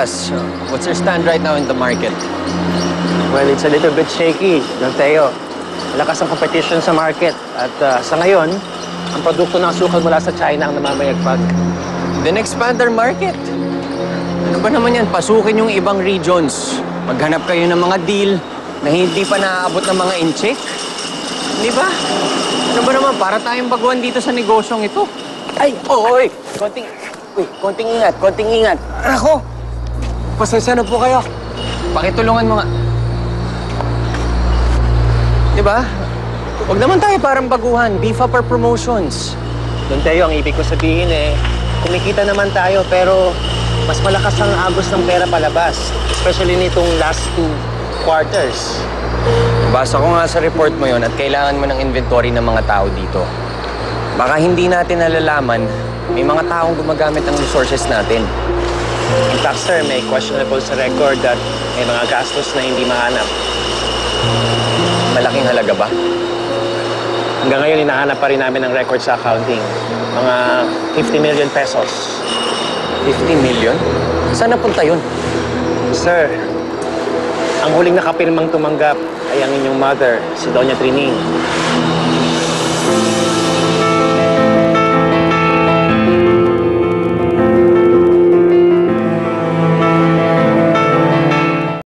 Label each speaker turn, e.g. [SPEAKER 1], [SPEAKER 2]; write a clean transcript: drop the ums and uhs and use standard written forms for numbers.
[SPEAKER 1] Lucas, what's your stand right now in the market?
[SPEAKER 2] Well, it's a little bit shaky, Don Teo. Malakas ang competition sa market. At sa ngayon, ang produkto ng asukal mula sa China ang namamayagpag.
[SPEAKER 1] Then expand our market. Ano ba naman yan? Pasukin yung ibang regions. Maghanap kayo ng mga deal na hindi pa naaabot ng mga incheck. Di ba? Ano ba naman? Para tayong baguhan dito sa negosyong ito.
[SPEAKER 2] Ay! Oy! Konting ingat, konting ingat.
[SPEAKER 1] Ako! Pasensya na po kayo. Pakitulungan mo nga. Di ba? Huwag naman tayo parang baguhan. Beef up our promotions.
[SPEAKER 2] Don Teo, ang ibig ko sabihin kumikita naman tayo pero mas malakas ang agos ng pera palabas. Especially nitong last 2 quarters.
[SPEAKER 1] Basa ko nga sa report mo yon at kailangan mo ng inventory ng mga tao dito. Baka hindi natin nalalaman, may mga taong gumagamit ng resources natin.
[SPEAKER 2] In fact, sir, may questionable sa record that may mga gastos na hindi mahanap.
[SPEAKER 1] Malaking halaga ba?
[SPEAKER 2] Hanggang ngayon, hinahanap pa rin namin ang record sa accounting. Mga 50 million pesos.
[SPEAKER 1] 50 million? Saan napunta yun?
[SPEAKER 2] Sir, ang huling nakapirmang tumanggap ay ang inyong mother, si Doña Trining.